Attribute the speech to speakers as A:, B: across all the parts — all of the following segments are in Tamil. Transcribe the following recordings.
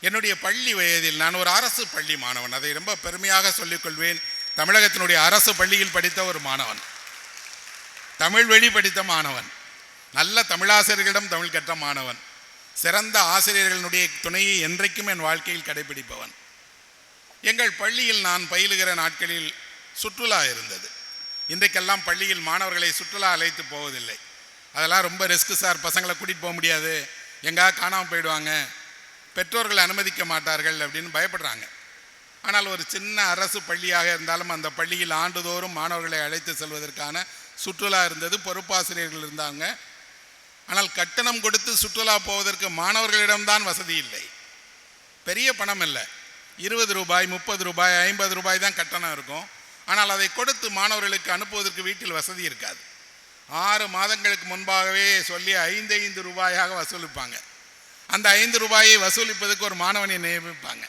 A: என்னுடைய பள்ளி வயதில் நான் ஒரு அரசு பள்ளி மாணவன், அதை ரொம்ப பெருமையாக சொல்லிக்கொள்வேன். தமிழகத்தினுடைய அரசு பள்ளியில் படித்த ஒரு மாணவன், தமிழ் வழி படித்த மாணவன், நல்ல தமிழாசிரியர்களிடம் தமிழ் கற்ற மாணவன், சிறந்த ஆசிரியர்களுடைய துணையை என்றைக்கும் என் வாழ்க்கையில் கடைபிடிப்பவன். எங்கள் பள்ளியில் நான் பயிலுகிற நாட்களில் சுற்றுலா இருந்தது. இன்றைக்கெல்லாம் பள்ளியில் மாணவர்களை சுற்றுலா அழைத்து போவதில்லை. அதெல்லாம் ரொம்ப ரிஸ்க் சார், பசங்களை கூட்டிகிட்டு போக முடியாது, எங்கா காணாமல் போயிடுவாங்க, பெற்றோர்கள் அனுமதிக்க மாட்டார்கள் அப்படின்னு பயப்படுறாங்க. ஆனால் ஒரு சின்ன அரசு பள்ளியாக இருந்தாலும் அந்த பள்ளியில் ஆண்டுதோறும் மாணவர்களை அழைத்து செல்வதற்கான சுற்றுலா இருந்தது, பொறுப்பாசிரியர்கள் இருந்தாங்க. ஆனால் கட்டணம் கொடுத்து சுற்றுலா போவதற்கு மாணவர்களிடம்தான் வசதி இல்லை. பெரிய பணம் இல்லை, 20 ரூபாய் 30 ரூபாய் 50 ரூபாய் தான் கட்டணம் இருக்கும். ஆனால் அதை கொடுத்து மாணவர்களுக்கு அனுப்புவதற்கு வீட்டில் வசதி இருக்காது. 6 மாதங்களுக்கு முன்பாகவே சொல்லி 5 ரூபாயாக வசூலிப்பாங்க. அந்த 5 ரூபாயை வசூலிப்பதற்கு ஒரு மாணவனை நியமிப்பாங்க.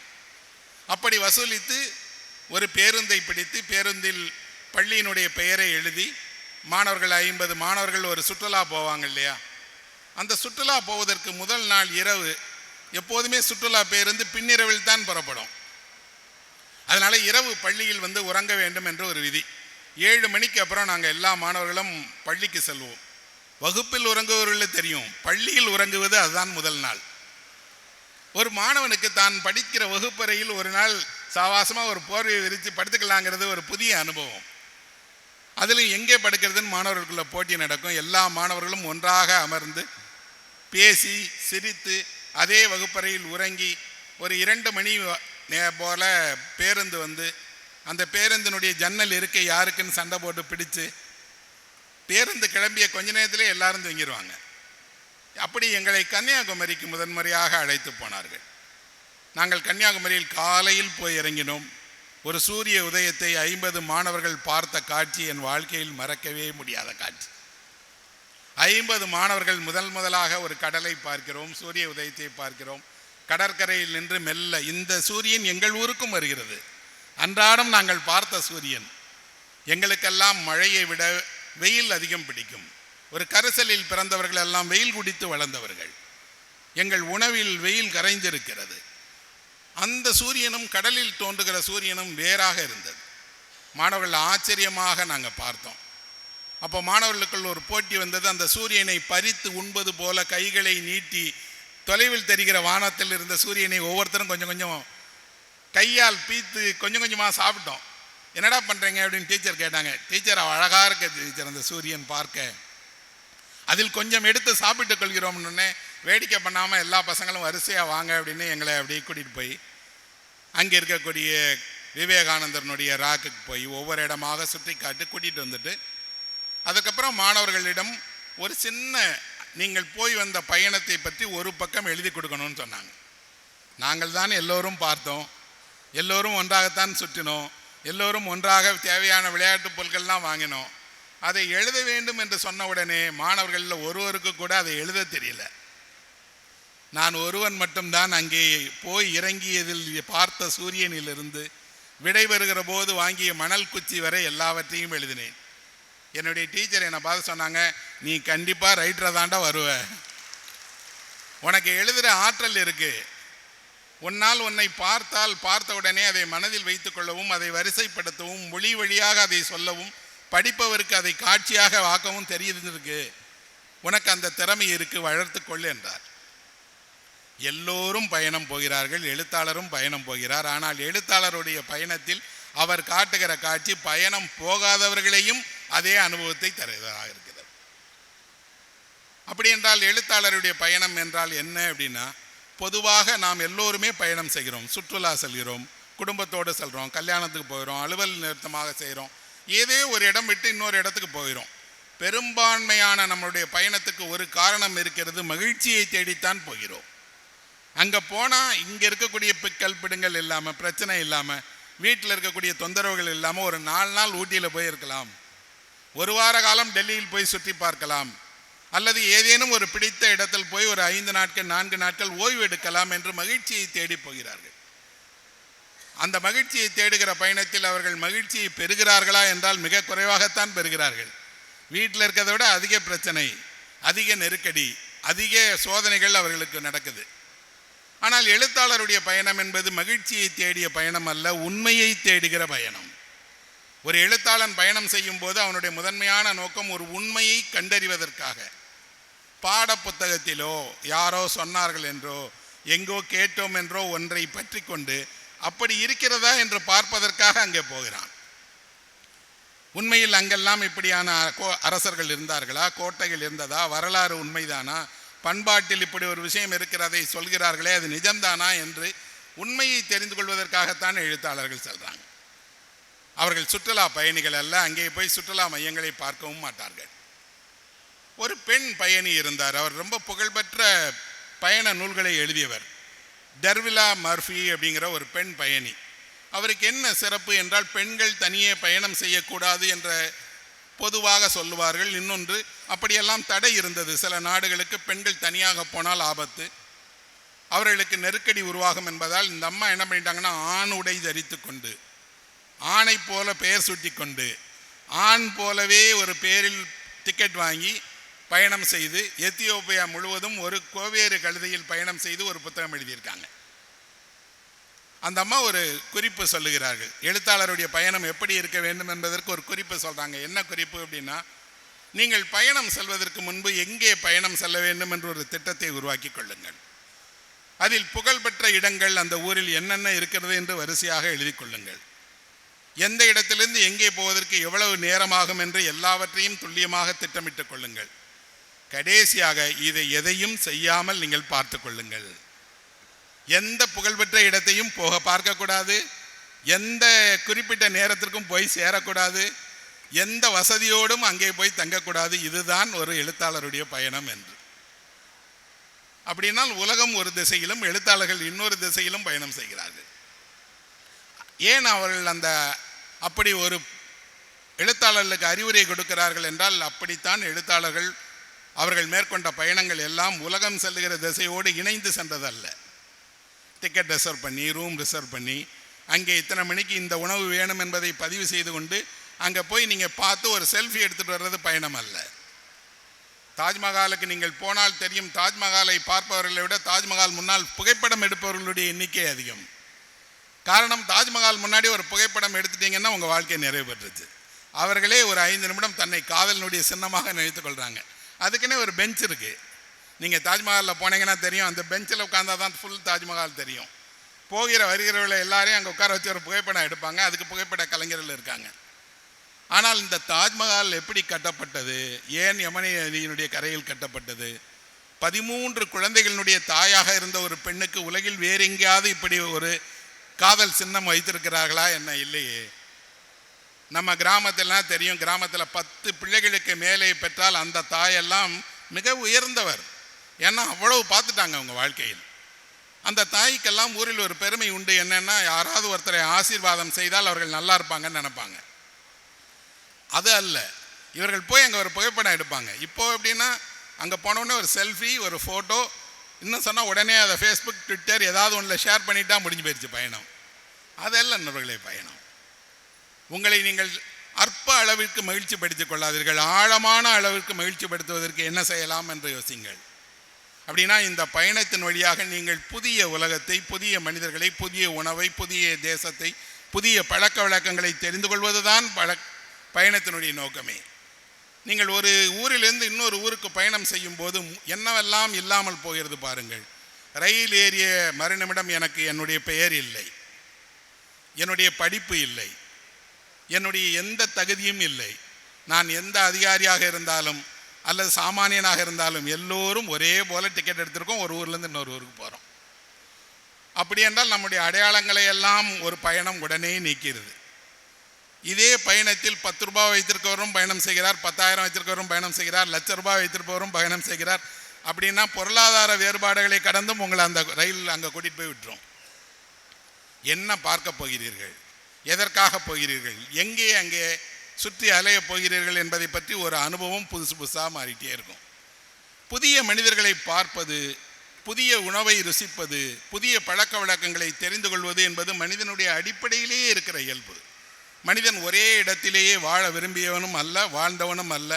A: அப்படி வசூலித்து ஒரு பேருந்தை பிடித்து பேருந்தில் பள்ளியினுடைய பெயரை எழுதி மாணவர்கள் 50 மாணவர்கள் ஒரு சுற்றுலா போவாங்க இல்லையா, அந்த சுற்றுலா போவதற்கு முதல் நாள் இரவு எப்போதுமே சுற்றுலா பேருந்து பின்னிரவில் தான் புறப்படும். அதனால இரவு பள்ளியில் வந்து உறங்க வேண்டும் என்று ஒரு விதி. 7 மணிக்கு அப்புறம் நாங்கள் எல்லா மாணவர்களும் பள்ளிக்கு செல்வோம். வகுப்பில் உறங்குபவர்களுக்கு தெரியும், பள்ளியில் உறங்குவது அதுதான் முதல் நாள். ஒரு மாணவனுக்கு தான் படிக்கிற வகுப்பறையில் ஒரு நாள் சாவாசமாக ஒரு போர்வையை விரித்து படுத்துக்கலாங்கிறது ஒரு புதிய அனுபவம். அதில் எங்கே படுக்கிறதுன்னு மாணவர்களுக்குள்ள போட்டி நடக்கும். எல்லா மாணவர்களும் ஒன்றாக அமர்ந்து பேசி சிரித்து அதே வகுப்பறையில் உறங்கி ஒரு 2 மணி போல பேருந்து வந்து அந்த பேருந்தினுடைய ஜன்னல் இருக்கை யாருக்குன்னு சண்டை போட்டு பிடிச்சு பேருந்து கிளம்பிய கொஞ்ச நேரத்திலே எல்லாரும் தூங்கிடுவாங்க. அப்படி எங்களை கன்னியாகுமரிக்கு முதன்முறையாக அழைத்து போனார்கள். நாங்கள் கன்னியாகுமரியில் காலையில் போய் இறங்கினோம். ஒரு சூரிய உதயத்தை 50 மாணவர்கள் பார்த்த காட்சி என் வாழ்க்கையில் மறக்கவே முடியாத காட்சி. 50 மாணவர்கள் முதலாக ஒரு கடலை பார்க்கிறோம், சூரிய உதயத்தை பார்க்கிறோம். கடற்கரையில் நின்று மெல்ல, இந்த சூரியன் எங்கள் ஊருக்கும் வருகிறது, அன்றாடம் நாங்கள் பார்த்த சூரியன். எங்களுக்கெல்லாம் மழையை விட வெயில் அதிகம் பிடிக்கும். ஒரு கரிசலில் பிறந்தவர்கள் எல்லாம் வெயில் குடித்து வளர்ந்தவர்கள். எங்கள் உணவில் வெயில் கரைந்திருக்கிறது. அந்த சூரியனும் கடலில் தோன்றுகிற சூரியனும் வேறாக இருந்தது. மாணவர்கள் ஆச்சரியமாக நாங்கள் பார்த்தோம். அப்போ மாணவர்களுக்குள் ஒரு போட்டி வந்தது. அந்த சூரியனை பறித்து உண்பது போல கைகளை நீட்டி தொலைவில் தெரிகிற வானத்தில் இருந்த சூரியனை ஒவ்வொருத்தரும் கொஞ்சம் கொஞ்சம் கையால் பீத்து கொஞ்சம் கொஞ்சமாக சாப்பிட்டோம். என்னடா பண்ணுறீங்க அப்படின்னு டீச்சர் கேட்டாங்க. டீச்சர் அழகாக இருக்க டீச்சர் அந்த சூரியன் பார்க்க, அதில் கொஞ்சம் எடுத்து சாப்பிட்டு கொள்கிறோம்னு வேடிக்கை பண்ணாமல் எல்லா பசங்களும் வரிசையாக வாங்க அப்படின்னு எங்களை அப்படியே கூட்டிகிட்டு போய் அங்கே இருக்கக்கூடிய விவேகானந்தரனுடைய ராக்குக்கு போய் ஒவ்வொரு இடமாக சுற்றி காட்டு கூட்டிகிட்டு வந்துட்டு அதுக்கப்புறம் மாணவர்களிடம் ஒரு சின்ன நீங்கள் போய் வந்த பயணத்தை பற்றி ஒரு பக்கம் எழுதி கொடுக்கணும்னு சொன்னாங்க. நாங்கள் தான் எல்லோரும் பார்த்தோம், எல்லோரும் ஒன்றாகத்தான் சுற்றினோம், எல்லோரும் ஒன்றாக தேவையான விளையாட்டு பொருட்கள்லாம் வாங்கினோம். அதை எழுத வேண்டும் என்று சொன்ன உடனே மாணவர்களில் ஒருவருக்கு கூட அதை எழுத தெரியல. நான் ஒருவன் மட்டும்தான் அங்கே போய் இறங்கியதில் பார்த்த சூரியனிலிருந்து விடைபெறுகிற போது வாங்கிய மணல் குச்சி வரை எல்லாவற்றையும் எழுதினேன். என்னுடைய டீச்சர் என்னை பார்த்து சொன்னாங்க, நீ கண்டிப்பாக ரைட்டரை தாண்டா வருவ, உனக்கு எழுதுகிற ஆற்றல் இருக்கு, உன்னால் உன்னை பார்த்த உடனே அதை மனதில் வைத்து கொள்ளவும் அதை வரிசைப்படுத்தவும் மொழி வழியாக அதை சொல்லவும் படிப்பவருக்கு அதை காட்சியாக ஆக்கவும் தெரியுதுருக்கு, உனக்கு அந்த திறமை இருக்கு, வளர்த்து கொள் என்றார். எல்லோரும் பயணம் போகிறார்கள், எழுத்தாளரும் பயணம் போகிறார். ஆனால் எழுத்தாளருடைய பயணத்தில் அவர் காட்டுகிற காட்சி பயணம் போகாதவர்களையும் அதே அனுபவத்தை தருவதாக இருக்கிறது. அப்படி என்றால் எழுத்தாளருடைய பயணம் என்றால் என்ன அப்படின்னா, பொதுவாக நாம் எல்லோருமே பயணம் செய்கிறோம், சுற்றுலா செல்கிறோம், குடும்பத்தோடு செல்கிறோம், கல்யாணத்துக்கு போகிறோம், அலுவல் நிறுத்தமாக செய்கிறோம், ஏதோ ஒரு இடம் விட்டு இன்னொரு இடத்துக்கு போகிறோம். பெரும்பான்மையான நம்மளுடைய பயணத்துக்கு ஒரு காரணம் இருக்கிறது, மகிழ்ச்சியை தேடித்தான் போகிறோம். அங்கே போனால் இங்கே இருக்கக்கூடிய பிக்கல் பிடுங்கள் இல்லாமல், பிரச்சனை இல்லாமல், வீட்டில் இருக்கக்கூடிய தொந்தரவுகள் இல்லாமல் ஒரு 4 நாள் ஊட்டியில் போயிருக்கலாம், ஒரு வார காலம் டெல்லியில் போய் சுற்றி பார்க்கலாம், அல்லது ஏதேனும் ஒரு பிடித்த இடத்தில் போய் ஒரு 5 நாட்கள் 4 நாட்கள் ஓய்வு எடுக்கலாம் என்று மகிழ்ச்சியை தேடி போகிறார்கள். அந்த மகிழ்ச்சியை தேடுகிற பயணத்தில் அவர்கள் மகிழ்ச்சியை பெறுகிறார்களா என்றால் மிக குறைவாகத்தான் பெறுகிறார்கள். வீட்டில் இருக்கிறத விட அதிக பிரச்சனை, அதிக நெருக்கடி, அதிக சோதனைகள் அவர்களுக்கு நடக்குது. ஆனால் எழுத்தாளருடைய பயணம் என்பது மகிழ்ச்சியை தேடிய பயணம் அல்ல, உண்மையை தேடுகிற பயணம். ஒரு எழுத்தாளன் பயணம் செய்யும் போது அவனுடைய முதன்மையான நோக்கம் ஒரு உண்மையை கண்டறிவதற்காக. பாட புத்தகத்திலோ யாரோ சொன்னார்கள் என்றோ எங்கோ கேட்டோம் என்றோ ஒன்றை பற்றி கொண்டு அப்படி இருக்கிறதா என்று பார்ப்பதற்காக அங்கே போகிறான். உண்மையில் அங்கெல்லாம் இப்படியான அரசர்கள் இருந்தார்களா, கோட்டைகள் இருந்ததா, வரலாறு உண்மைதானா, பண்பாட்டில் இப்படி ஒரு விஷயம் இருக்கிறதை சொல்கிறார்களே அது நிஜம்தானா என்று உண்மையை தெரிந்து கொள்வதற்காகத்தான் எழுத்தாளர்கள் செல்றாங்க. அவர்கள் சுற்றுலா பயணிகள் அல்ல, அங்கே போய் சுற்றுலா மையங்களை பார்க்கவும் மாட்டார்கள். ஒரு பெண் பயணி இருந்தார், அவர் ரொம்ப புகழ்பெற்ற பயண நூல்களை எழுதியவர். டர்விலா மர்ஃபி அப்படிங்கிற ஒரு பெண் பயணி. அவருக்கு என்ன சிறப்பு என்றால், பெண்கள் தனியே பயணம் செய்யக்கூடாது என்ற பொதுவாக சொல்லுவார்கள். இன்னொன்று, அப்படியெல்லாம் தடை இருந்தது. சில நாடுகளுக்கு பெண்கள் தனியாக போனால் ஆபத்து, அவர்களுக்கு நெருக்கடி உருவாகும் என்பதால் இந்த அம்மா என்ன பண்ணிட்டாங்கன்னா, ஆண் உடை தரித்து கொண்டு, ஆணை போல பெயர் சுட்டி கொண்டு, ஆண் போலவே ஒரு பேரில் டிக்கெட் வாங்கி பயணம் செய்து எத்தியோப்பியா முழுவதும் ஒரு கோவேறு கழுதையில் பயணம் செய்து ஒரு புத்தகம் எழுதியிருக்காங்க. அந்த அம்மா ஒரு குறிப்பு சொல்லுகிறார்கள். எழுத்தாளருடைய பயணம் எப்படி இருக்க வேண்டும் என்பதற்கு ஒரு குறிப்பு சொல்கிறாங்க. என்ன குறிப்பு அப்படின்னா, நீங்கள் பயணம் செல்வதற்கு முன்பு எங்கே பயணம் செல்ல வேண்டும் என்று ஒரு திட்டத்தை உருவாக்கி கொள்ளுங்கள். அதில் புகழ்பெற்ற இடங்கள், அந்த ஊரில் என்னென்ன இருக்கிறது என்று வரிசையாக எழுதி கொள்ளுங்கள். எந்த இடத்திலிருந்து எங்கே போவதற்கு எவ்வளவு நேரமாகும் என்று எல்லாவற்றையும் துல்லியமாக திட்டமிட்டுக் கொள்ளுங்கள். கடைசியாக இதை எதையும் செய்யாமல் நீங்கள் பார்த்து கொள்ளுங்கள். எந்த புகழ்பெற்ற இடத்தையும் போக பார்க்கக்கூடாது, எந்த குறிப்பிட்ட நேரத்திற்கும் போய் சேரக்கூடாது, எந்த வசதியோடும் அங்கே போய் தங்கக்கூடாது. இதுதான் ஒரு எழுத்தாளருடைய பயணம் என்று. அப்படின்னால் உலகம் ஒரு திசையிலும் எழுத்தாளர்கள் இன்னொரு திசையிலும் பயணம் செய்கிறார்கள். ஏன் அவர்கள் அப்படி ஒரு எழுத்தாளர்களுக்கு அறிவுரை கொடுக்கிறார்கள் என்றால், அப்படித்தான் எழுத்தாளர்கள் அவர்கள் மேற்கொண்ட பயணங்கள் எல்லாம் உலகம் செல்லுகிற திசையோடு இணைந்து சென்றதல்ல. டிக்கெட் ரிசர்வ் பண்ணி, ரூம் ரிசர்வ் பண்ணி, அங்கே இத்தனை மணிக்கு இந்த உணவு வேணும் என்பதை பதிவு செய்து கொண்டு அங்கே போய் நீங்கள் பார்த்து ஒரு செல்ஃபி எடுத்துகிட்டு வர்றது பயணம் அல்ல. தாஜ்மஹாலுக்கு நீங்கள் போனால் தெரியும், தாஜ்மஹாலை பார்ப்பவர்களை விட தாஜ்மஹால் முன்னால் புகைப்படம் எடுப்பவர்களுடைய எண்ணிக்கை அதிகம். காரணம், தாஜ்மஹால் முன்னாடி ஒரு புகைப்படம் எடுத்துட்டீங்கன்னா உங்கள் வாழ்க்கை நிறைவு பெற்றுச்சு. அவர்களே ஒரு 5 நிமிடம் தன்னை காதலினுடைய சின்னமாக நினைத்து கொள்கிறாங்க. அதுக்குன்னே ஒரு பெஞ்ச் இருக்குது. நீங்கள் தாஜ்மஹாலில் போனீங்கன்னா தெரியும், அந்த பெஞ்சில் உட்காந்தா தான் ஃபுல் தாஜ்மஹால் தெரியும். போகிற வருகிறவர்களை எல்லாரையும் அங்கே உட்கார வச்சு ஒரு புகைப்படம் எடுப்பாங்க. அதுக்கு புகைப்பட கலைஞர்கள் இருக்காங்க. ஆனால் இந்த தாஜ்மஹால் எப்படி கட்டப்பட்டது, ஏன் யமுனை நதியினுடைய கரையில் கட்டப்பட்டது, 13 குழந்தைகளினுடைய தாயாக இருந்த ஒரு பெண்ணுக்கு உலகில் வேறு எங்கேயாவது இப்படி ஒரு காதல் சின்னம் வைத்திருக்கிறார்களா என்ன? இல்லையே. நம்ம கிராமத்திலாம் தெரியும், கிராமத்தில் 10 பிள்ளைகளுக்கு மேலே பெற்றால் அந்த தாயெல்லாம் மிக உயர்ந்தவர். ஏன்னா அவ்வளவு பார்த்துட்டாங்க அவங்க வாழ்க்கையில். அந்த தாய்க்கெல்லாம் ஊரில் ஒரு பெருமை உண்டு. என்னென்னா, யாராவது ஒருத்தரை ஆசீர்வாதம் செய்தால் அவர்கள் நல்லா இருப்பாங்கன்னு நினைப்பாங்க. அது அல்ல, இவர்கள் போய் அங்கே ஒரு புகைப்படம் எடுப்பாங்க. இப்போ எப்படின்னா, அங்கே போனோடனே ஒரு செல்ஃபி, ஒரு ஃபோட்டோ, இன்னும் சொன்னால் உடனே அதை ஃபேஸ்புக், ட்விட்டர் ஏதாவது ஒன்றில் ஷேர் பண்ணிட்டா முடிஞ்சு போயிடுச்சு பயணம். அதெல்லாம் நண்பர்களே பயணம். உங்களை நீங்கள் அற்ப அளவிற்கு மகிழ்ச்சி படுத்திக் கொள்ளாதீர்கள். ஆழமான அளவிற்கு மகிழ்ச்சி படுத்துவதற்கு என்ன செய்யலாம் என்று யோசிங்கள். அப்படின்னா இந்த பயணத்தின் வழியாக நீங்கள் புதிய உலகத்தை, புதிய மனிதர்களை, புதிய உணவை, புதிய தேசத்தை, புதிய பழக்க வழக்கங்களை தெரிந்து கொள்வது தான் பயணத்தினுடைய நோக்கமே. நீங்கள் ஒரு ஊரிலிருந்து இன்னொரு ஊருக்கு பயணம் செய்யும் போது என்னவெல்லாம் இல்லாமல் போகிறது பாருங்கள். ரயில் ஏறிய மறுநிமிடம் எனக்கு என்னுடைய பெயர் இல்லை, என்னுடைய படிப்பு இல்லை, என்னுடைய எந்த தகுதியும் இல்லை. நான் எந்த அதிகாரியாக இருந்தாலும் அல்லது சாமானியனாக இருந்தாலும் எல்லோரும் ஒரே போல் டிக்கெட் எடுத்திருக்கோம், ஒரு ஊர்லேருந்து இன்னொரு ஊருக்கு போகிறோம். அப்படி என்றால் நம்முடைய அடையாளங்களை எல்லாம் ஒரு பயணம் உடனே நீக்கிறது. இதே பயணத்தில் 10 ரூபாய் வைத்திருக்கவரும் பயணம் செய்கிறார், 10,000 வைத்திருக்கவரும் பயணம் செய்கிறார், ₹1,00,000 வைத்திருப்பவரும் பயணம் செய்கிறார். அப்படின்னா பொருளாதார வேறுபாடுகளை கடந்தும் உங்களை அந்த ரயில் அங்கே கூட்டிகிட்டு போய் விட்டுரும். என்ன பார்க்க போகிறீர்கள், எதற்காக போகிறீர்கள், எங்கே அங்கே சுற்றி அலைய போகிறீர்கள் என்பதை பற்றி ஒரு அனுபவம் புதுசாக மாறிட்டே இருக்கும். புதிய மனிதர்களை பார்ப்பது, புதிய உணவை ருசிப்பது, புதிய பழக்க வழக்கங்களை தெரிந்து கொள்வது என்பது மனிதனுடைய அடிப்படையிலேயே இருக்கிற இயல்பு. மனிதன் ஒரே இடத்திலேயே வாழ விரும்பியவனும் அல்ல, வாழ்ந்தவனும் அல்ல.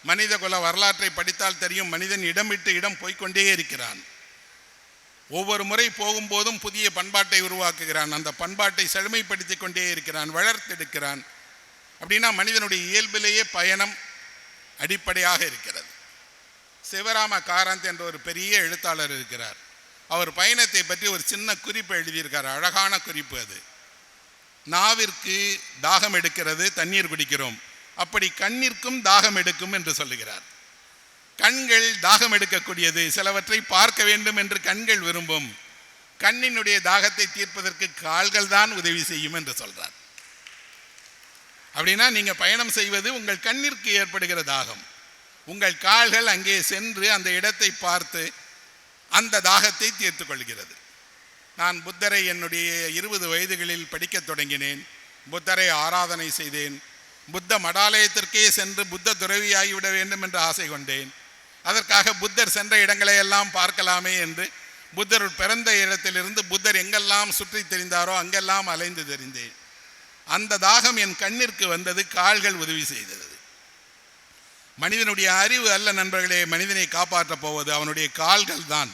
A: மனித குல வரலாற்றை படித்தால் தெரியும், மனிதன் இடம் விட்டு இடம் போய்கொண்டே இருக்கிறான். ஒவ்வொரு முறை போகும்போதும் புதிய பண்பாட்டை உருவாக்குகிறான். அந்த பண்பாட்டை செழுமைப்படுத்தி கொண்டே இருக்கிறான், வளர்த்தெடுக்கிறான். அப்படின்னா மனிதனுடைய இயல்பிலேயே பயணம் அடிப்படையாக இருக்கிறது. சிவராம காரந்த் என்ற ஒரு பெரிய எழுத்தாளர் இருக்கிறார். அவர் பயணத்தை பற்றி ஒரு சின்ன குறிப்பு எழுதியிருக்கார். அழகான குறிப்பு அது. நாவிற்கு தாகம் எடுக்கிறது, தண்ணீர் குடிக்கிறோம், அப்படி கண்ணிற்கும் தாகம் எடுக்கும் என்று சொல்லுகிறார். கண்கள் தாகம் எடுக்கக்கூடியது, சிலவற்றை பார்க்க வேண்டும் என்று கண்கள் விரும்பும். கண்ணினுடைய தாகத்தை தீர்ப்பதற்கு கால்கள் தான் உதவி செய்யும் என்று சொல்றார். அப்படின்னா நீங்க பயணம் செய்வது உங்கள் கண்ணிற்கு ஏற்படுகிற தாகம். உங்கள் கால்கள் அங்கே சென்று அந்த இடத்தை பார்த்து அந்த தாகத்தை தீர்த்து கொள்கிறது. நான் புத்தரை என்னுடைய 20 வயதுகளில் படிக்க தொடங்கினேன். புத்தரை ஆராதனை செய்தேன். புத்த மடாலயத்திற்கே சென்று புத்த துறவியாகிவிட வேண்டும் என்று ஆசை கொண்டேன். அதற்காக புத்தர் சென்ற இடங்களை எல்லாம் பார்க்கலாமே என்று புத்தர் பிறந்த இடத்திலிருந்து புத்தர் எங்கெல்லாம் சுற்றி தெரிந்தாரோ அங்கெல்லாம் அலைந்து தெரிந்தேன். அந்த தாகம் என் கண்ணிற்கு வந்தது, கால்கள் உதவி செய்தது. மனிதனுடைய அறிவு அல்ல நண்பர்களே மனிதனை காப்பாற்றப் போவது, அவனுடைய கால்கள் தான்.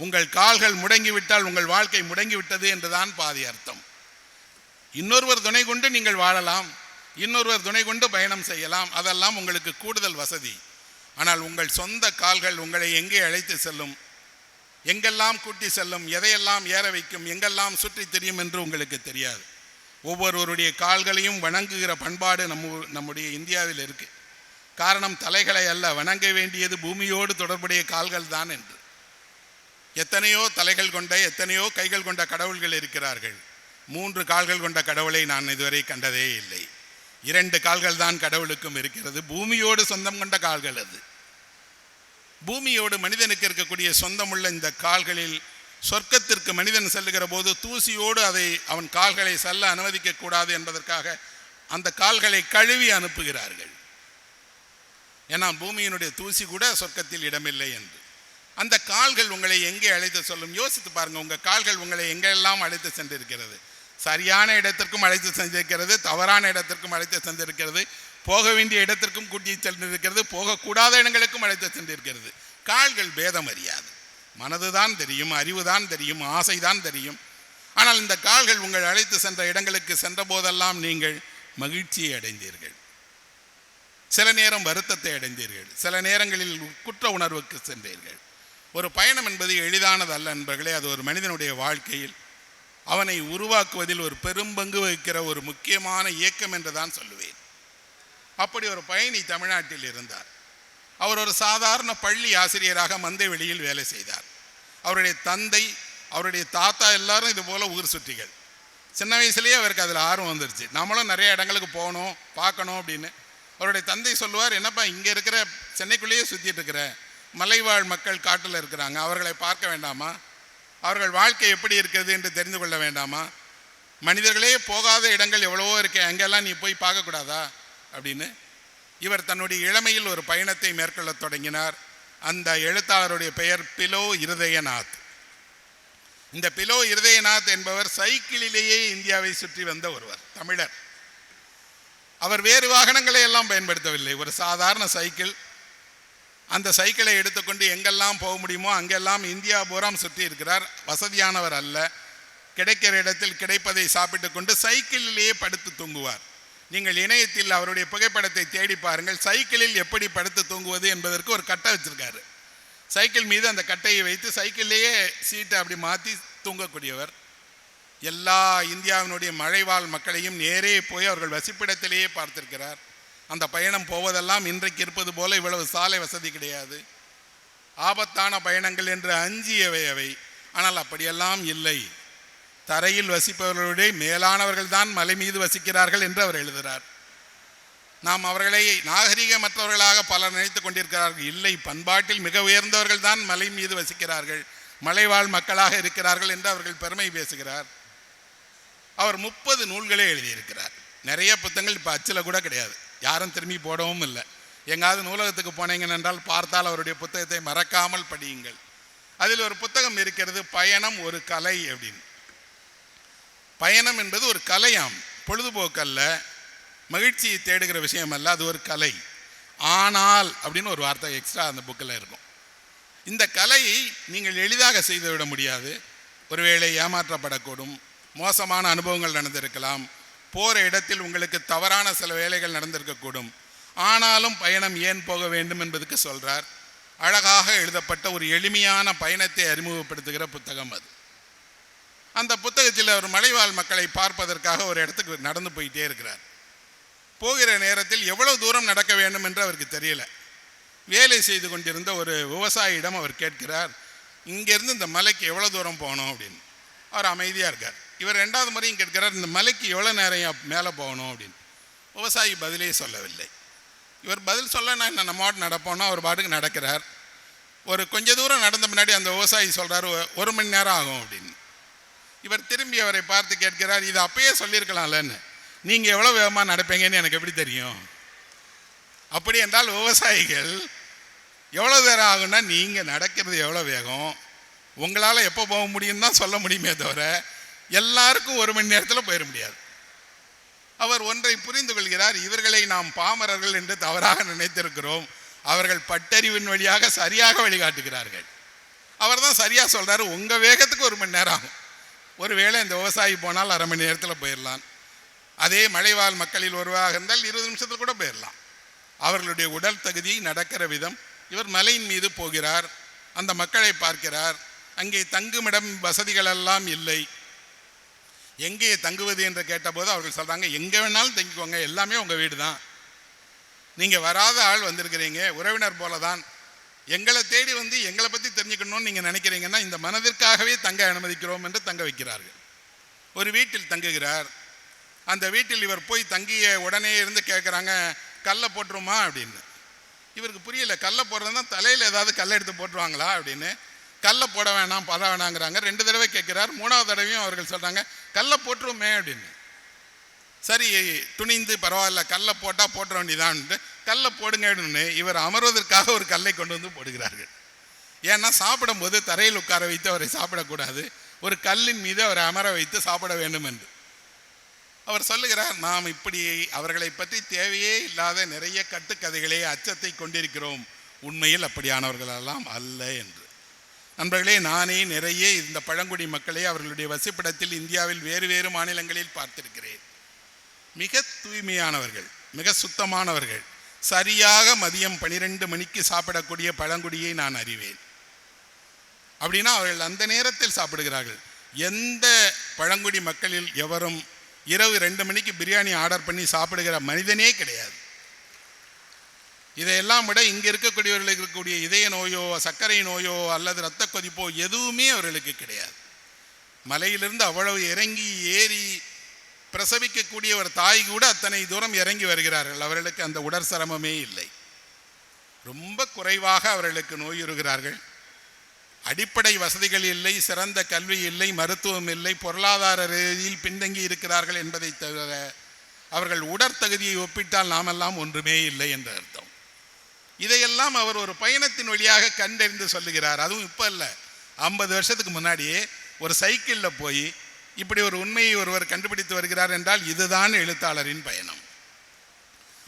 A: உங்கள் கால்கள் முடங்கிவிட்டால் உங்கள் வாழ்க்கை முடங்கிவிட்டது என்றுதான் பாதி அர்த்தம். இன்னொருவர் துணை கொண்டு நீங்கள் வாழலாம், இன்னொருவர் துணை கொண்டு பயணம் செய்யலாம், அதெல்லாம் உங்களுக்கு கூடுதல் வசதி. ஆனால் உங்கள் சொந்த கால்கள் உங்களை எங்கே அழைத்து செல்லும், எங்கெல்லாம் கூட்டி செல்லும், எதையெல்லாம் ஏற வைக்கும், எங்கெல்லாம் சுற்றி தெரியும் என்று உங்களுக்கு தெரியாது. ஒவ்வொருவருடைய கால்களையும் வணங்குகிற பண்பாடு நம்முடைய இந்தியாவில் இருக்கு. காரணம் தலைகளை அல்ல, வணங்க வேண்டியது பூமியோடு தொடர்புடைய கால்கள் தான் என்று. எத்தனையோ தலைகள் கொண்ட எத்தனையோ கைகள் கொண்ட கடவுள்கள் இருக்கிறார்கள். 3 கால்கள் கொண்ட கடவுளை நான் இதுவரை கண்டதே இல்லை. 2 கால்கள் தான் கடவுளுக்கும் இருக்கிறது. பூமியோடு சொந்தம் கொண்ட கால்கள் அது. பூமியோடு மனிதனுக்கு இருக்கக்கூடிய சொந்தமுள்ள இந்த கால்களில் சொர்க்கத்திற்கு மனிதன் செல்லுகிற போது தூசியோடு அதை அவன் கால்களை செல்ல அனுமதிக்க கூடாது என்பதற்காக அந்த கால்களை கழுவி அனுப்புகிறார்கள். ஏன்னா பூமியினுடைய தூசி கூட சொர்க்கத்தில் இடமில்லை என்று. அந்த கால்கள் உங்களை எங்கே அழைத்து சொல்லும்? யோசித்து பாருங்க. உங்கள் கால்கள் உங்களை எங்கெல்லாம் அழைத்து சென்றிருக்கிறது? சரியான இடத்திற்கும் அழைத்து சென்றிருக்கிறது, தவறான இடத்திற்கும் அழைத்து சென்றிருக்கிறது, போக வேண்டிய இடத்திற்கும் கூட்டி சென்றிருக்கிறது, போகக்கூடாத இடங்களுக்கும் அழைத்து சென்றிருக்கிறது. கால்கள் பேதம் அறியாது. மனதுதான் தெரியும், அறிவுதான் தெரியும், ஆசைதான் தெரியும். ஆனால் இந்த கால்கள் உங்கள் அழைத்து சென்ற இடங்களுக்கு சென்ற போதெல்லாம் நீங்கள் மகிழ்ச்சியை அடைந்தீர்கள், சில நேரம் வருத்தத்தை அடைந்தீர்கள், சில நேரங்களில் குற்ற உணர்வுக்கு சென்றீர்கள். ஒரு பயணம் என்பது எளிதானது அல்ல நண்பர்களே. அது ஒரு மனிதனுடைய வாழ்க்கையில் அவனை உருவாக்குவதில் ஒரு பெரும்பங்கு வகிக்கிற ஒரு முக்கியமான இயக்கம் என்று தான் சொல்லுவேன். அப்படி ஒரு பயணி தமிழ்நாட்டில் இருந்தார். அவர் ஒரு சாதாரண பள்ளி ஆசிரியராக மந்தை வெளியில் வேலை செய்தார். அவருடைய தந்தை, அவருடைய தாத்தா எல்லாரும் இது போல் ஊர் சுற்றிகள். சின்ன வயசுலேயே அவருக்கு அதில் ஆர்வம் வந்துருச்சு. நம்மளும் நிறைய இடங்களுக்கு போகணும், பார்க்கணும் அப்படின்னு. அவருடைய தந்தை சொல்லுவார், என்னப்பா இங்கே இருக்கிற சென்னைக்குள்ளேயே சுற்றிட்டு இருக்கிற மலைவாழ் மக்கள் காட்டில் இருக்கிறாங்க, அவர்களை பார்க்க வேண்டாமா? அவர்கள் வாழ்க்கை எப்படி இருக்கிறது என்று தெரிந்து கொள்ள வேண்டாமா? மனிதர்களே போகாத இடங்கள் எவ்வளவோ இருக்கே, அங்கெல்லாம் நீ போய் பார்க்கக்கூடாதா அப்படின்னு. இவர் தன்னுடைய இளமையில் ஒரு பயணத்தை மேற்கொள்ள தொடங்கினார். அந்த எழுத்தாளருடைய பெயர் பிலோ இருதயநாத். இந்த பிலோ இருதயநாத் என்பவர் சைக்கிளிலேயே இந்தியாவை சுற்றி வந்த ஒருவர், தமிழர். அவர் வேறு வாகனங்களை எல்லாம் பயன்படுத்தவில்லை, ஒரு சாதாரண சைக்கிள். அந்த சைக்கிளை எடுத்துக்கொண்டு எங்கெல்லாம் போக முடியுமோ அங்கெல்லாம் இந்தியா பூராம் சுற்றி இருக்கிறார். வசதியானவர் அல்ல. கிடைக்கிற இடத்தில் கிடைப்பதை சாப்பிட்டு கொண்டு சைக்கிளிலேயே படுத்து தூங்குவார். நீங்கள் இணையத்தில் அவருடைய புகைப்படத்தை தேடி பாருங்கள். சைக்கிளில் எப்படி படுத்து தூங்குவது என்பதற்கு ஒரு கட்டை வச்சிருக்காரு. சைக்கிள் மீது அந்த கட்டையை வைத்து சைக்கிள்லேயே சீட்டை அப்படி மாற்றி தூங்கக்கூடியவர். எல்லா இந்தியாவினுடைய மலைவாழ் மக்களையும் நேரே போய் அவர்கள் வசிப்பிடத்திலேயே பார்த்திருக்கிறார். அந்த பயணம் போவதெல்லாம் இன்றைக்கு இருப்பது போல இவ்வளவு சாலை வசதி கிடையாது. ஆபத்தான பயணங்கள் என்று அஞ்சியவை அவை. ஆனால் அப்படியெல்லாம் இல்லை. தரையில் வசிப்பவர்களுடைய மேலானவர்கள் தான் மலை மீது வசிக்கிறார்கள் என்று அவர் எழுதுகிறார். நாம் அவர்களை நாகரிகமற்றவர்களாக பலர் நினைத்து கொண்டிருக்கிறார்கள். இல்லை, பண்பாட்டில் மிக உயர்ந்தவர்கள் தான் மலை மீது வசிக்கிறார்கள், மலைவாழ் மக்களாக இருக்கிறார்கள் என்று அவர்கள் பெருமை பேசுகிறார். அவர் 30 நூல்களே எழுதியிருக்கிறார். நிறைய புத்தகங்கள் இப்போ அச்சில் கூட கிடையாது, யாரும் திரும்பி போடவும் இல்லை. எங்காவது நூலகத்துக்கு போனீங்க என்றால் பார்த்தால் அவருடைய புத்தகத்தை மறக்காமல் படியுங்கள். அதில் ஒரு புத்தகம் இருக்கிறது, பயணம் ஒரு கலை அப்படின்னு. பயணம் என்பது ஒரு கலையாம், பொழுதுபோக்கல்ல, மகிழ்ச்சியை தேடுகிற விஷயம் அல்ல, அது ஒரு கலை. ஆனால் அப்படின்னு ஒரு வார்த்தை எக்ஸ்ட்ரா அந்த புக்கில் இருக்கும். இந்த கலையை நீங்கள் எளிதாக செய்துவிட முடியாது. ஒருவேளை ஏமாற்றப்படக்கூடும், மோசமான அனுபவங்கள் நடந்திருக்கலாம், போகிற இடத்தில் உங்களுக்கு தவறான சில வேலைகள் நடந்திருக்கக்கூடும். ஆனாலும் பயணம் ஏன் போக வேண்டும் என்பதுக்கு சொல்கிறார். அழகாக எழுதப்பட்ட ஒரு எளிமையான பயணத்தை அறிமுகப்படுத்துகிற புத்தகம் அது. அந்த புத்தகத்தில் ஒரு மலைவாழ் மக்களை பார்ப்பதற்காக ஒரு இடத்துக்கு நடந்து போயிட்டே இருக்கிறார். போகிற நேரத்தில் எவ்வளவு தூரம் நடக்க வேண்டும் என்று அவருக்கு தெரியல. வேலை செய்து கொண்டிருந்த ஒரு விவசாயியிடம் அவர் கேட்கிறார், இங்கேருந்து இந்த மலைக்கு எவ்வளோ தூரம் போகணும் அப்படின்னு. அவர் அமைதியாக இருக்கார். இவர் 2வது முறையும் கேட்கிறார், இந்த மலைக்கு எவ்வளோ நேரம் மேலே போகணும் அப்படின்னு. விவசாயி பதிலே சொல்லவில்லை. இவர் பதில் சொல்ல நான் நம்ம பாட்டு நடப்போம்னா அவர் பாட்டுக்கு நடக்கிறார். ஒரு கொஞ்ச தூரம் நடந்த முன்னாடி அந்த விவசாயி சொல்கிறார், 1 மணி நேரம் ஆகும் அப்படின்னு. இவர் திரும்பி அவரை பார்த்து கேட்கிறார், இது அப்பயே சொல்லியிருக்கலாம்லன்னு, நீங்கள் எவ்வளோ வேகமாக நடப்பீங்கன்னு எனக்கு எப்படி தெரியும்? அப்படி என்றால் விவசாயிகள் எவ்வளோ நேரம் ஆகும்னா நீங்கள் நடக்கிறது எவ்வளோ வேகம், உங்களால் எப்போ போக முடியும்னு தான் சொல்ல முடியுமே தவிர எல்லாருக்கும் 1 மணி நேரத்தில் போயிட முடியாது. அவர் ஒன்றை புரிந்து கொள்கிறார், இவர்களை நாம் பாமரர்கள் என்று தவறாக நினைத்திருக்கிறோம். அவர்கள் பட்டறிவின் வழியாக சரியாக வழிகாட்டுகிறார்கள். அவர் தான் சரியாக சொல்கிறார், உங்கள் வேகத்துக்கு 1 மணி நேரம் ஆகும். ஒருவேளை இந்த விவசாயி போனால் 1/2 மணி நேரத்தில் போயிடலாம். அதே மலைவாழ் மக்களில் ஒருவராக இருந்தால் 20 நிமிஷத்தில் கூட போயிடலாம். அவர்களுடைய உடல் தகுதி, நடக்கிற விதம். இவர் மலையின் மீது போகிறார், அந்த மக்களை பார்க்கிறார். அங்கே தங்குமிடம் வசதிகள் எல்லாம் இல்லை. எங்கே தங்குவது என்று கேட்டபோது அவர்கள் சொல்கிறாங்க, எங்கே வேணாலும் தங்கிக்கோங்க, எல்லாமே உங்கள் வீடு தான். நீங்கள் வராத ஆள் வந்திருக்கிறீங்க, உறவினர் போல தான். எங்களை தேடி வந்து எங்களை பற்றி தெரிஞ்சுக்கணும்னு நீங்கள் நினைக்கிறீங்கன்னா இந்த மனதிற்காகவே தங்க அனுமதிக்கிறோம் என்று தங்க வைக்கிறார்கள். ஒரு வீட்டில் தங்குகிறார். அந்த வீட்டில் இவர் போய் தங்கிய உடனே இருந்து கேட்குறாங்க, கல்லை போட்டுருமா அப்படின்னு. இவருக்கு புரியல, கல்லை போடுறதுனா தலையில் ஏதாவது கல்லை எடுத்து போட்டுருவாங்களா அப்படின்னு. கல்லை போட வேணாம், பத வேணாங்கிறாங்க. 2 தடவை கேட்குறார். 3வது தடவையும் அவர்கள் சொல்கிறாங்க, கல்லை போட்டுருமே அப்படின்னு. சரி, துணிந்து பரவாயில்ல, கல்லை போட்டால் போட்டுற வேண்டியதான்ட்டு கல்லை போடுங்க அப்படின்னு இவர் அமர்வதற்காக ஒரு கல்லை கொண்டு வந்து போடுகிறார்கள். ஏன்னா சாப்பிடும்போது தரையில் உட்கார வைத்து அவரை சாப்பிடக்கூடாது, ஒரு கல்லின் மீது அவரை அமர வைத்து சாப்பிட வேண்டும் என்று அவர் சொல்லுகிறார். நாம் இப்படி அவர்களை பற்றி தேவையே இல்லாத நிறைய கட்டுக்கதைகளே, அச்சத்தை கொண்டிருக்கிறோம். உண்மையில் அப்படியானவர்களெல்லாம் அல்ல என்று. நண்பர்களே, நானே நிறைய இந்த பழங்குடி மக்களை அவர்களுடைய வசிப்பிடத்தில் இந்தியாவில் வேறு வேறு மாநிலங்களில் பார்த்திருக்கிறேன். மிக தூய்மையானவர்கள், மிக சுத்தமானவர்கள். சரியாக மதியம் 12 மணிக்கு சாப்பிடக்கூடிய பழங்குடியை நான் அறிவேன். அப்படின்னா அவர்கள் அந்த நேரத்தில் சாப்பிடுகிறார்கள். எந்த பழங்குடி மக்களில் எவரும் இரவு 2 மணிக்கு பிரியாணி ஆர்டர் பண்ணி சாப்பிடுகிற மனிதனே கிடையாது. இதையெல்லாம் விட இங்கே இருக்கக்கூடியவர்களுக்கு இருக்கக்கூடிய இதய நோயோ, சர்க்கரை நோயோ அல்லது இரத்த கொதிப்போ எதுவுமே அவர்களுக்கு கிடையாது. மலையிலிருந்து அவ்வளவு இறங்கி ஏறி பிரசவிக்கக்கூடிய ஒரு தாய் கூட அத்தனை தூரம் இறங்கி வருகிறார்கள். அவர்களுக்கு அந்த உடற்சிரமமே இல்லை. ரொம்ப குறைவாக அவர்களுக்கு நோயுறுகிறார்கள். அடிப்படை வசதிகள் இல்லை, சிறந்த கல்வி இல்லை, மருத்துவம் இல்லை, பொருளாதார ரீதியில் பின்தங்கி இருக்கிறார்கள் என்பதை தவிர அவர்கள் உடற்தகுதியை ஒப்பிட்டால் நாமெல்லாம் ஒன்றுமே இல்லை என்ற அர்த்தம். இதையெல்லாம் அவர் ஒரு பயணத்தின் வழியாக கண்டறிந்து சொல்லுகிறார். அதுவும் இப்போ இல்லை, 50 வருஷத்துக்கு முன்னாடியே ஒரு சைக்கிளில் போய் இப்படி ஒரு உண்மையை ஒருவர் கண்டுபிடித்து வருகிறார் என்றால் இதுதான் எழுத்தாளரின் பயணம்.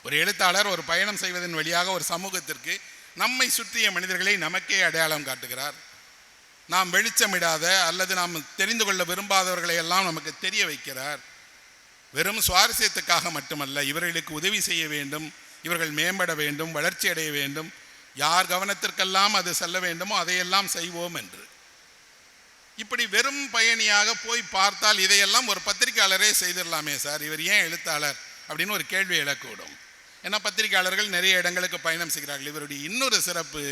A: ஒரு எழுத்தாளர் ஒரு பயணம் செய்வதன் வழியாக ஒரு சமூகத்திற்கு நம்மை சுற்றிய மனிதர்களை நமக்கே அடையாளம் காட்டுகிறார். நாம் வெளிச்சமிடாத அல்லது நாம் தெரிந்து கொள்ள விரும்பாதவர்களை எல்லாம் நமக்கு தெரிய வைக்கிறார். வெறும் சுவாரஸ்யத்துக்காக மட்டுமல்ல, இவர்களுக்கு உதவி செய்ய வேண்டும், இவர்கள் மேம்பட வேண்டும், வளர்ச்சி அடைய வேண்டும், யார் கவனத்திற்கெல்லாம் அது செல்ல வேண்டுமோ அதையெல்லாம் செய்வோம் என்று. இப்படி வெறும் பயணியாக போய் பார்த்தால் இதையெல்லாம் ஒரு பத்திரிகையாளரே செய்திடலாமே சார், இவர் ஏன் எழுத்தாளர் அப்படின்னு ஒரு கேள்வி எழக்கூடும். ஏன்னா பத்திரிகையாளர்கள் நிறைய இடங்களுக்கு பயணம் செய்கிறார்கள். இவருடைய இன்னொரு சிறப்பு,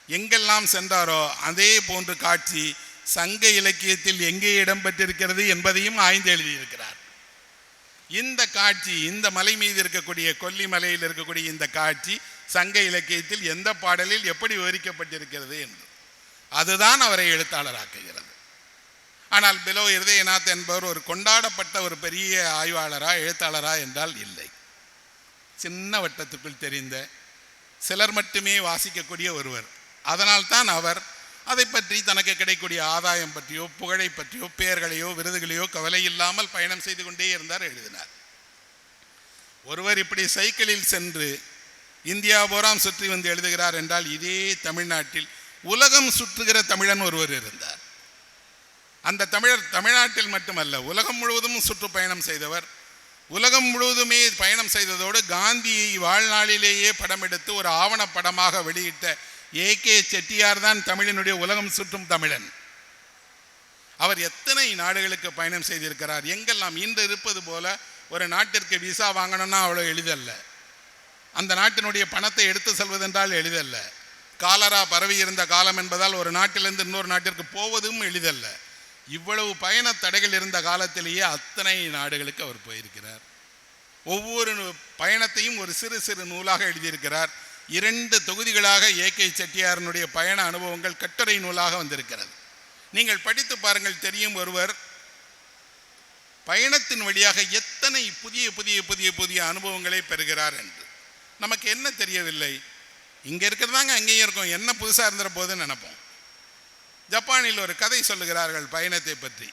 A: எங்கெல்லாம் சென்றாரோ அதே போன்று காட்சி சங்க இலக்கியத்தில் எங்கே இடம்பெற்றிருக்கிறது என்பதையும் ஆய்ந்து எழுதியிருக்கிறார். இந்த காட்சி, இந்த மலை மீது இருக்கக்கூடிய கொல்லிமலையில் இருக்கக்கூடிய இந்த காட்சி சங்க இலக்கியத்தில் எந்த பாடலில் எப்படி விவரிக்கப்பட்டிருக்கிறது என்று, அதுதான் அவரை எழுத்தாளராக்குகிறது. ஆனால் பிலோ இருதயநாத் என்பவர் ஒரு கொண்டாடப்பட்ட ஒரு பெரிய ஆய்வாளரா எழுத்தாளரா என்றால் இல்லை. சின்ன வட்டத்துக்குள் தெரிந்த சிலர் மட்டுமே வாசிக்கக்கூடிய ஒருவர். அதனால்தான் அவர் அதை பற்றி தனக்கு கிடைக்கக்கூடிய ஆதாயம் பற்றியோ புகழை பற்றியோ பெயர்களையோ விருதுகளையோ கவலை இல்லாமல் பயணம் செய்து கொண்டே இருந்தார், எழுதினார். ஒருவர் இப்படி சைக்கிளில் சென்று இந்தியா பூராம் சுற்றி வந்து எழுதுகிறார் என்றால் இதே தமிழ்நாட்டில் உலகம் சுற்றுகிற தமிழன் ஒருவர் இருந்தார். அந்த தமிழர் தமிழ்நாட்டில் மட்டுமல்ல, உலகம் முழுவதும் சுற்றுப்பயணம் செய்தவர். உலகம் முழுவதுமே பயணம் செய்ததோடு காந்தியை வாழ்நாளிலேயே படம் எடுத்து ஒரு ஆவணப்படமாக வெளியிட்ட ஏகே செட்டியார் தான் தமிழினுடைய உலகம் சுற்றும் தமிழன். அவர் எத்தனை நாடுகளுக்கு பயணம் செய்திருக்கிறார். எங்கெல்லாம் இன்று இருப்பது போல ஒரு நாட்டிற்கு விசா வாங்கணும்னா அவ்வளோ எளிதல்ல. அந்த நாட்டினுடைய பணத்தை எடுத்து செல்வதென்றால் எளிதல்ல. காலரா பரவி இருந்த காலம் என்பதால் ஒரு நாட்டிலிருந்து இன்னொரு நாட்டிற்கு போவதும் எளிதல்ல. இவ்வளவு பயண தடைகள் இருந்த காலத்திலேயே அத்தனை நாடுகளுக்கு அவர் போயிருக்கிறார். ஒவ்வொரு பயணத்தையும் ஒரு சிறு சிறு நூலாக எழுதியிருக்கிறார். 2 தொகுதிகளாக ஏகே செட்டியாரனுடைய பயண அனுபவங்கள் கட்டுரை நூலாக வந்திருக்கிறது. நீங்கள் படித்து பாருங்கள், தெரியும் ஒருவர் பயணத்தின் வழியாக எத்தனை புதிய புதிய புதிய புதிய அனுபவங்களை பெறுகிறார் என்று. நமக்கு என்ன தெரியவில்லை, இங்கே இருக்கிறதாங்க அங்கேயும் இருக்கும், என்ன புதுசாக இருந்துற போதுன்னு நினைப்போம். ஜப்பானில் ஒரு கதை சொல்லுகிறார்கள் பயணத்தை பற்றி.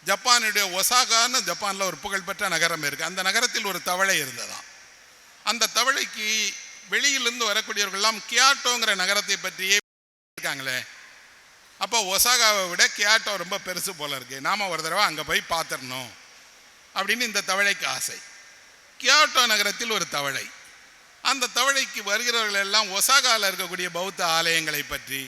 A: ஜப்பானுடைய ஒசாகான்னு ஜப்பானில் ஒரு புகழ்பெற்ற நகரம் இருக்குது. அந்த நகரத்தில் ஒரு தவளை இருந்ததாம். அந்த தவளைக்கு வெளியிலிருந்து வரக்கூடியவர்கள்லாம் கியாட்டோங்கிற நகரத்தை பற்றியே இருக்காங்களே, அப்போ ஒசாகாவை விட கியாட்டோ ரொம்ப பெருசு போல இருக்கு, நாம் ஒரு தடவை அங்கே போய் பார்த்துடணும் அப்படின்னு இந்த தவளைக்கு ஆசை. கியாட்டோ நகரத்தில் ஒரு தவளை. அந்த தவளைக்கு வருகிறவர்கள் எல்லாம் ஒசாகாவில் இருக்கக்கூடிய பௌத்த ஆலயங்களை பற்றி,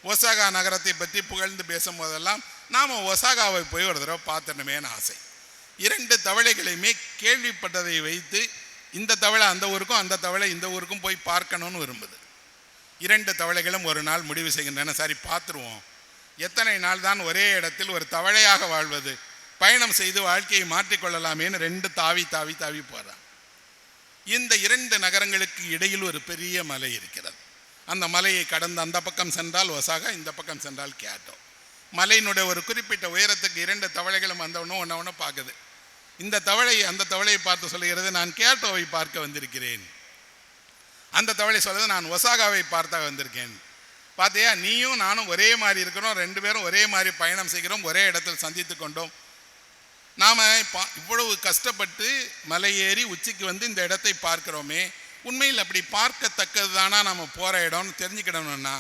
A: ஒசாகா நகரத்தை பற்றி புகழ்ந்து பேசும்போதெல்லாம் நாம் ஒசாகாவை போய் ஒரு தடவை பார்த்துடணுமேனு ஆசை. 2 தவளைகளையுமே கேள்விப்பட்டதை வைத்து இந்த தவளை அந்த ஊருக்கும் அந்த தவளை இந்த ஊருக்கும் போய் பார்க்கணும்னு விரும்புது. 2 தவளைகளும் ஒரு நாள் முடிவு செய்கின்றன, சரி பார்த்துருவோம், எத்தனை நாள் தான் ஒரே இடத்தில் ஒரு தவளையாக வாழ்வது, பயணம் செய்து வாழ்க்கையை மாற்றிக்கொள்ளலாமேன்னு 2 தாவி தாவி தாவி போகிறான். இந்த 2 நகரங்களுக்கு இடையில் ஒரு பெரிய மலை இருக்கிறது. அந்த மலையை கடந்து அந்த பக்கம் சென்றால் ஒசாகா, இந்த பக்கம் சென்றால் கியாட்டோ. மலையினுடைய ஒரு குறிப்பிட்ட உயரத்துக்கு 2 தவளைகளும் வந்தவனும் ஒன்று பார்க்குது. இந்த தவளை அந்த தவளையை பார்த்து சொல்லுகிறது, நான் கியாட்டோவை பார்க்க வந்திருக்கிறேன். அந்த தவளை சொல்லுது, நான் ஒசாகாவை பார்த்த வந்திருக்கேன். பார்த்தியா, நீயும் நானும் ஒரே மாதிரி இருக்கிறோம், 2 பேரும் ஒரே மாதிரி பயணம் செய்கிறோம், ஒரே இடத்தில் சந்தித்து கொண்டோம். நாம் இவ்வளவு கஷ்டப்பட்டு மலை ஏறி உச்சிக்கு வந்து இந்த இடத்தை பார்க்கிறோமே, உண்மையில் அப்படி பார்க்கத்தக்கது தானா நம்ம போகிற இடம்னு தெரிஞ்சுக்கிடணும்னா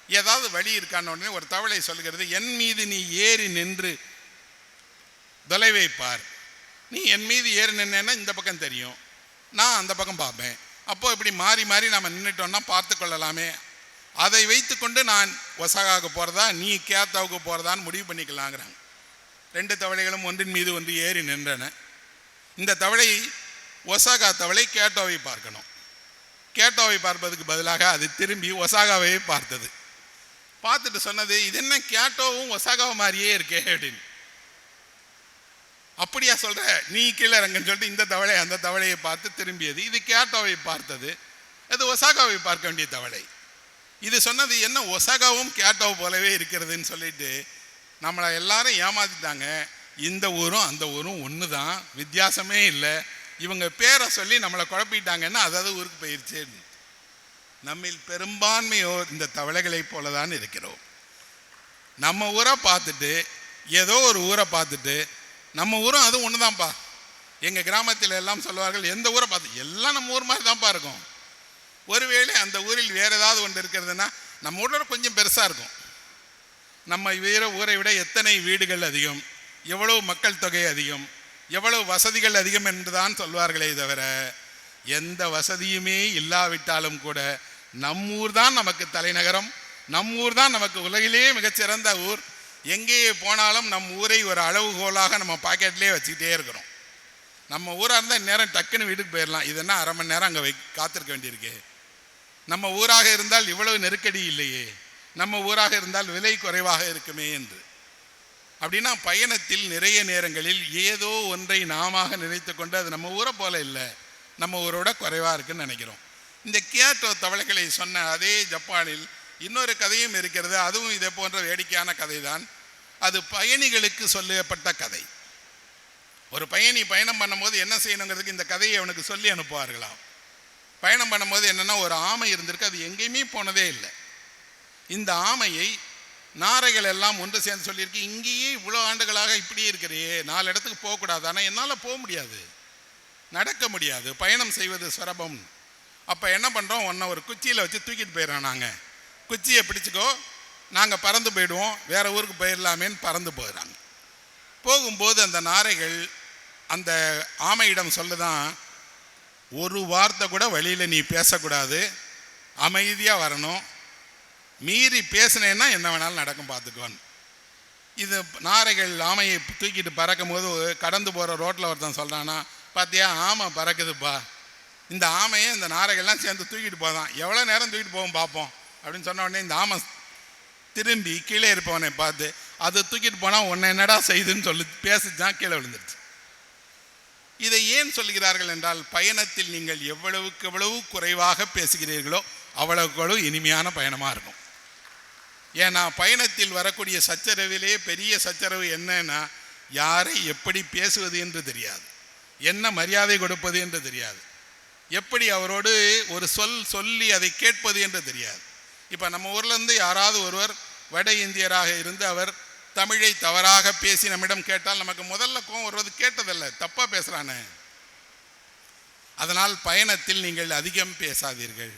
A: ஏதாவது வழி இருக்கான்னு உடனே ஒரு தவளை சொல்கிறது, என் மீது நீ ஏறி நின்று தொலைவை பார். நீ என் மீது ஏறி நின்னா இந்த பக்கம் தெரியும், நான் அந்த பக்கம் பார்ப்பேன். அப்போது இப்படி மாறி மாறி நம்ம நின்றுட்டோம்னா பார்த்து கொள்ளலாமே. அதை வைத்து கொண்டு நான் ஒசாகாவுக்கு போகிறதா நீ கியாட்டோவுக்கு போகிறதான்னு முடிவு பண்ணிக்கலாங்கிறாங்க. 2 தவளைகளும் ஒன்றின் மீது ஒன்று ஏறி நின்றன. இந்த தவளை ஒசாகா தவளை கியாட்டோவை பார்க்கணும். கியாட்டோவை பார்ப்பதுக்கு பதிலாக அது திரும்பி ஒசாகாவை பார்த்தது. பார்த்துட்டு சொன்னது, இது என்ன கியாட்டோவும் ஒசாகாவை மாதிரியே இருக்கே அப்படின்னு. அப்படியா சொல்கிற, நீ கீழே இறங்கன்னு சொல்லிட்டு இந்த தவளை அந்த தவளையை பார்த்து திரும்பியது. இது கியாட்டோவை பார்த்தது, அது ஒசாகாவை பார்க்க வேண்டிய தவளை. இது சொன்னது, என்ன ஒசாகாவும் கியாட்டோவை போலவே இருக்கிறதுன்னு சொல்லிட்டு நம்மளை எல்லாரும் ஏமாத்திட்டாங்க. இந்த ஊரும் அந்த ஊரும் ஒன்று தான், வித்தியாசமே இல்லை, இவங்க பேரை சொல்லி நம்மளை குழப்பிட்டாங்கன்னா அதாவது ஊருக்கு போயிடுச்சு. நம்மில் பெரும்பான்மையோர் இந்த தவளைகளை போல தான் இருக்கிறோம். நம்ம ஊரை பார்த்துட்டு ஏதோ ஒரு ஊரை பார்த்துட்டு, நம்ம ஊரும் அது ஒன்று தான்ப்பா, எங்கள் கிராமத்தில் எல்லாம் சொல்லுவார்கள், எந்த ஊரை பார்த்து எல்லாம் நம்ம ஊர் மாதிரி தான்ப்பா இருக்கும். ஒருவேளை அந்த ஊரில் வேறு ஏதாவது ஒன்று இருக்கிறதுனா நம்ம ஊரோட கொஞ்சம் பெருசாக இருக்கும். நம்ம வேறு ஊரை விட எத்தனை வீடுகள் அதிகம், எவ்வளவு மக்கள் தொகை அதிகம், எவ்வளவு வசதிகள் அதிகம் என்று தான் சொல்வார்களே தவிர எந்த வசதியுமே இல்லாவிட்டாலும் கூட நம்மூர் தான் நமக்கு தலைநகரம், நம்மூர் தான் நமக்கு உலகிலேயே மிகச்சிறந்த ஊர். எங்கேயே போனாலும் நம் ஊரை ஒரு அளவுகோலாக நம்ம பாக்கெட்லேயே வச்சுக்கிட்டே இருக்கிறோம். நம்ம ஊராக இருந்தால் இந்நேரம் டக்குன்னு வீட்டுக்கு போயிடலாம், இதுன்னா அரை மணி நேரம் அங்கே காத்திருக்க வேண்டியிருக்கு. நம்ம ஊராக இருந்தால் இவ்வளவு நெருக்கடி இல்லையே, நம்ம ஊராக இருந்தால் விலை குறைவாக இருக்குமே என்று. அப்படின்னா பயணத்தில் நிறைய நேரங்களில் ஏதோ ஒன்றை நாம நினைத்து கொண்டு அது நம்ம ஊரை போல இல்லை, நம்ம ஊரோட குறைவாக இருக்குன்னு நினைக்கிறோம். இந்த கியாட்டோ தவளைகளை சொன்ன அதே ஜப்பானில் இன்னொரு கதையும் இருக்கிறது. அதுவும் இதே போன்ற வேடிக்கையான கதை தான். அது பயணிகளுக்கு சொல்லப்பட்ட கதை. ஒரு பயணி பயணம் பண்ணும்போது என்ன செய்யணுங்கிறதுக்கு இந்த கதையை அவனுக்கு சொல்லி அனுப்புவார்களாம். பயணம் பண்ணும்போது என்னென்னா, ஒரு ஆமை இருந்திருக்கு, அது எங்கேயுமே போனதே இல்லை. இந்த ஆமையை நாரைகள் எல்லாம் ஒன்று சேர்ந்து சொல்லியிருக்கு, இங்கேயே இவ்வளோ ஆண்டுகளாக இப்படியே இருக்கிறையே, 4 இடத்துக்கு போகக்கூடாது. ஆனால் என்னால் போக முடியாது, நடக்க முடியாது, பயணம் செய்வது சிரமம். அப்போ என்ன பண்ணுறோம், ஒன்றை ஒரு குச்சியில் வச்சு தூக்கிட்டு போயிடறோம் நாங்கள். குச்சியை பிடிச்சிக்கோ, நாங்கள் பறந்து போயிடுவோம், வேற ஊருக்கு போயிடலாமேன்னு பறந்து போகிறாங்க. போகும்போது அந்த நாரைகள் அந்த ஆமையிடம் சொல்லுதான், ஒரு வார்த்தை கூட வழியில் நீ பேசக்கூடாது, அமைதியாக வரணும், மீறி பேசினேன்னா என்ன வேணாலும் நடக்கும் பார்த்துக்கோன்னு. இது நாரைகள் ஆமையை தூக்கிட்டு பறக்கும் போது கடந்து போகிற ரோட்டில் ஒருத்தன் சொல்கிறான்னா, பார்த்தியா ஆமை பறக்குதுப்பா, இந்த ஆமையை இந்த நாரைகள்லாம் சேர்ந்து தூக்கிட்டு போதான், எவ்வளோ நேரம் தூக்கிட்டு போவோம் பார்ப்போம் அப்படின்னு சொன்ன உடனே இந்த ஆமை திரும்பி கீழே இருப்பவனை பார்த்து, அது தூக்கிட்டு போனால் உன்னை என்னடா செய்துன்னு சொல்லி பேசிச்சான், கீழே விழுந்துருச்சு. இதை ஏன் சொல்கிறார்கள் என்றால், பயணத்தில் நீங்கள் எவ்வளவுக்கு எவ்வளவு குறைவாக பேசுகிறீர்களோ அவ்வளவுக்கு இனிமையான பயணமாக இருக்கும். ஏன்னா பயணத்தில் வரக்கூடிய சச்சரவிலே பெரிய சச்சரவு என்னன்னா, யாரை எப்படி பேசுவது என்று தெரியாது, என்ன மரியாதை கொடுப்பது என்று தெரியாது, எப்படி அவரோடு ஒரு சொல்லி அதை கேட்பது என்று தெரியாது. இப்போ நம்ம ஊர்லேருந்து யாராவது ஒருவர் வட இந்தியராக இருந்து அவர் தமிழை தவறாக பேசி நம்மிடம் கேட்டால் நமக்கு முதல்ல கோவம் வருவது கேட்டதில்லை, தப்பாக பேசுகிறானே. அதனால் பயணத்தில் நீங்கள் அதிகம் பேசாதீர்கள்,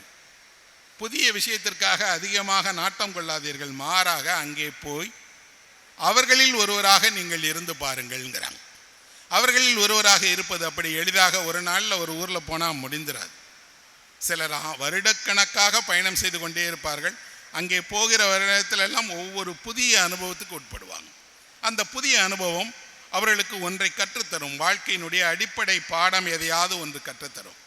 A: புதிய விஷயத்திற்காக அதிகமாக நாட்டம் கொள்ளாதீர்கள், மாறாக அங்கே போய் அவர்களில் ஒருவராக நீங்கள் இருந்து பாருங்கள்ங்கிறாங்க. அவர்களில் ஒருவராக இருப்பது அப்படி எளிதாக ஒரு நாளில் ஒரு ஊரில் போனால் முடிந்துராது. சிலர் வருடக்கணக்காக பயணம் செய்து கொண்டே இருப்பார்கள். அங்கே போகிற வருடத்திலெல்லாம் ஒவ்வொரு புதிய அனுபவத்துக்கு உட்படுவாங்க. அந்த புதிய அனுபவம் அவர்களுக்கு ஒன்றை கற்றுத்தரும், வாழ்க்கையினுடைய அடிப்படை பாடம் எதையாவது ஒன்று கற்றுத்தரும்.